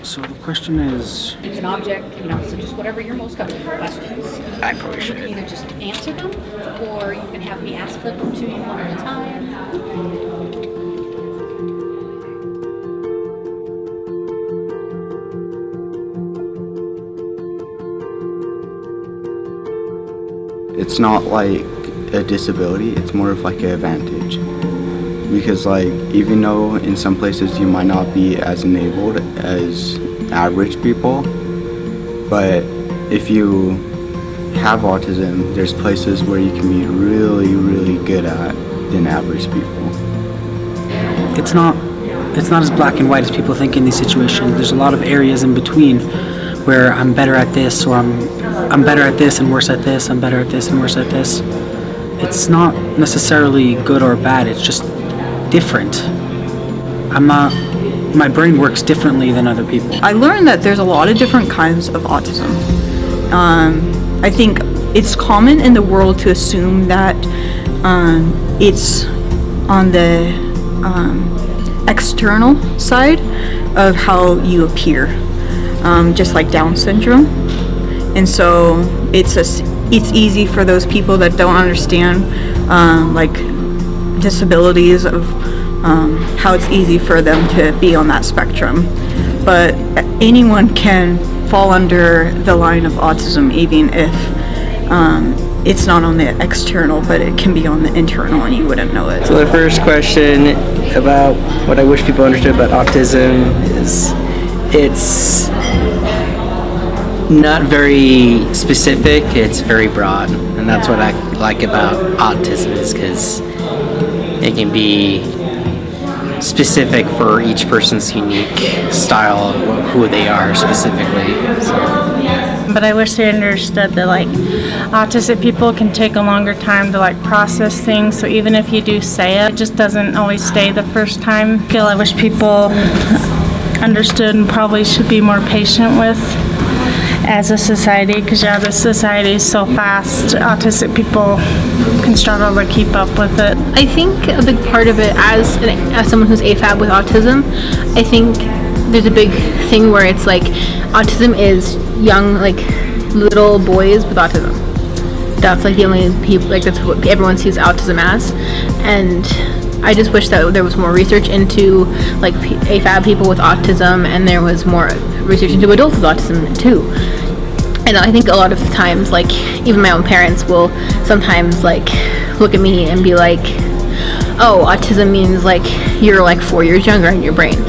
So the question is... It's an object, so just whatever you're most comfortable with. Questions. I probably should. You can either just answer them, or you can have me ask them to you one at a time. It's not like a disability, it's more of like an advantage. Because like, even though in some places you might not be as enabled as average people, but if you have autism, there's places where you can be really, really good at than average people. It's not as black and white as people think in these situations. There's a lot of areas in between where I'm better at this, or I'm better at this and worse at this, I'm better at this and worse at this. It's not necessarily good or bad, it's just different. My brain works differently than other people. I learned that there's a lot of different kinds of autism. I think it's common in the world to assume that it's on the external side of how you appear, just like Down syndrome. And so it's easy for those people that don't understand like disabilities of how it's easy for them to be on that spectrum. But anyone can fall under the line of autism, even if it's not on the external, but it can be on the internal and you wouldn't know it. So the first question about what I wish people understood about autism is it's not very specific, it's very broad. And that's what I like about autism, is because it can be specific for each person's unique style of who they are specifically. But I wish they understood that autistic people can take a longer time to process things, so even if you do say it, it just doesn't always stay the first time. I wish people understood and probably should be more patient with as a society, because the society is so fast, autistic people can struggle to keep up with it. I think a big part of it, as someone who's AFAB with autism, I think there's a big thing where it's autism is young, little boys with autism. That's the only people, that's what everyone sees autism as. And I just wish that there was more research into AFAB people with autism, and there was more research into adults with autism too. And I think a lot of the times, even my own parents will sometimes look at me and be like, oh, autism means you're 4 years younger in your brain,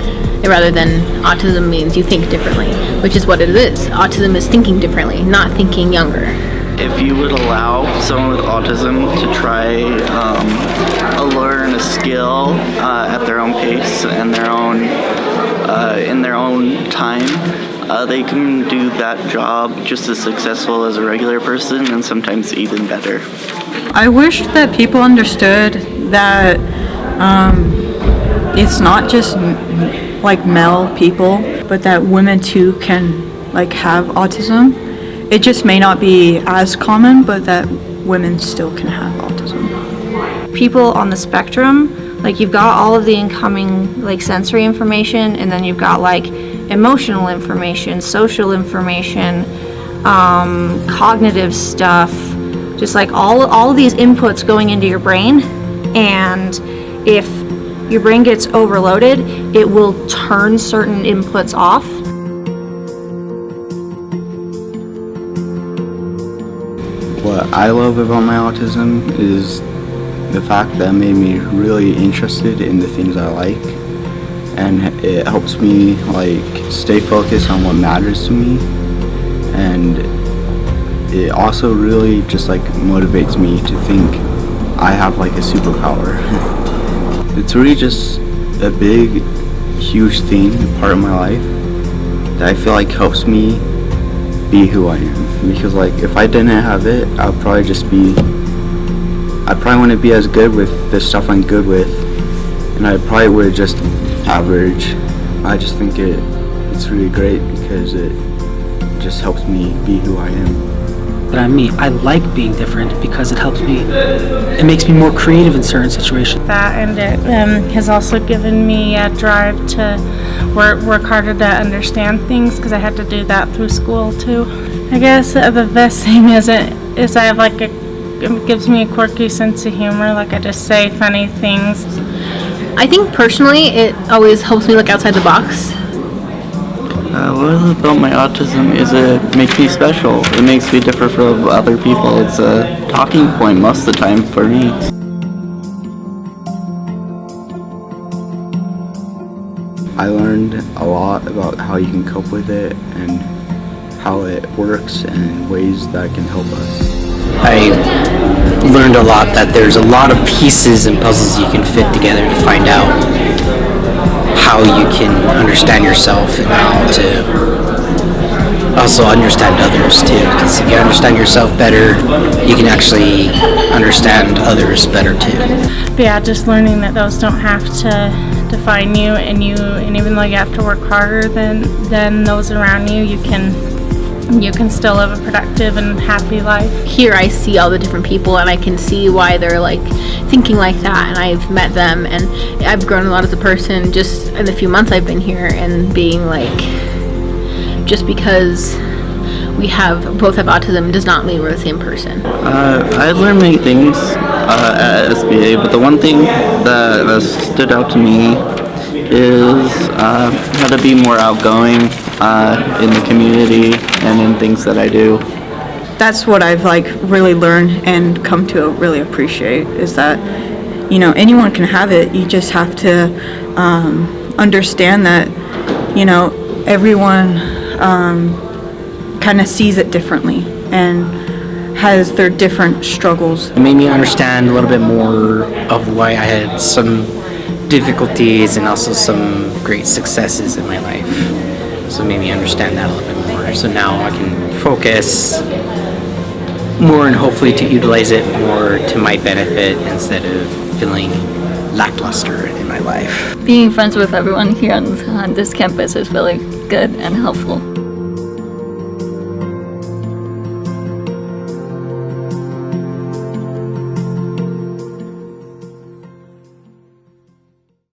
rather than autism means you think differently, which is what it is. Autism is thinking differently, not thinking younger. If you would allow someone with autism to try learn a skill at their own pace and in their own time, they can do that job just as successful as a regular person, and sometimes even better. I wish that people understood that it's not just male people, but that women too can have autism. It just may not be as common, but that women still can have autism. People on the spectrum, you've got all of the incoming sensory information, and then you've got emotional information, social information, cognitive stuff, just all of these inputs going into your brain. And if your brain gets overloaded, it will turn certain inputs off. What I love about my autism is the fact that it made me really interested in the things I like, and it helps me stay focused on what matters to me, and it also really just motivates me to think I have a superpower. It's really just a big, huge thing, part of my life, that I feel helps me be who I am. Because if I didn't have it, I probably wouldn't be as good with the stuff I'm good with, and I probably would just average. I just think it's really great because it just helps me be who I am. that I meet. I like being different because it makes me more creative in certain situations. That, and it has also given me a drive to work harder to understand things, because I had to do that through school too. I guess the best thing is I have it gives me a quirky sense of humor. Like, I just say funny things. I think personally it always helps me look outside the box. What I love about my autism is it makes me special. It makes me differ from other people. It's a talking point most of the time for me. I learned a lot about how you can cope with it and how it works and ways that can help us. I learned a lot that there's a lot of pieces and puzzles you can fit together to find out how you can understand yourself and how to also understand others too. Because if you understand yourself better, you can actually understand others better too. But yeah, just learning that those don't have to define you, and even though you have to work harder than those around you, you can still live a productive and happy life. Here I see all the different people, and I can see why they're like thinking like that, and I've met them, and I've grown a lot as a person just in the few months I've been here, and being like, just because we both have autism does not mean we're the same person. I learned many things at SBA, but the one thing that stood out to me is how to be more outgoing in the community and in things that I do. That's what I've really learned and come to really appreciate, is that anyone can have it. You just have to understand that everyone kind of sees it differently and has their different struggles. It made me understand a little bit more of why I had some difficulties and also some great successes in my life. So it made me understand that a little bit more. So now I can focus more and hopefully to utilize it more to my benefit instead of feeling lackluster in my life. Being friends with everyone here on this campus is really good and helpful.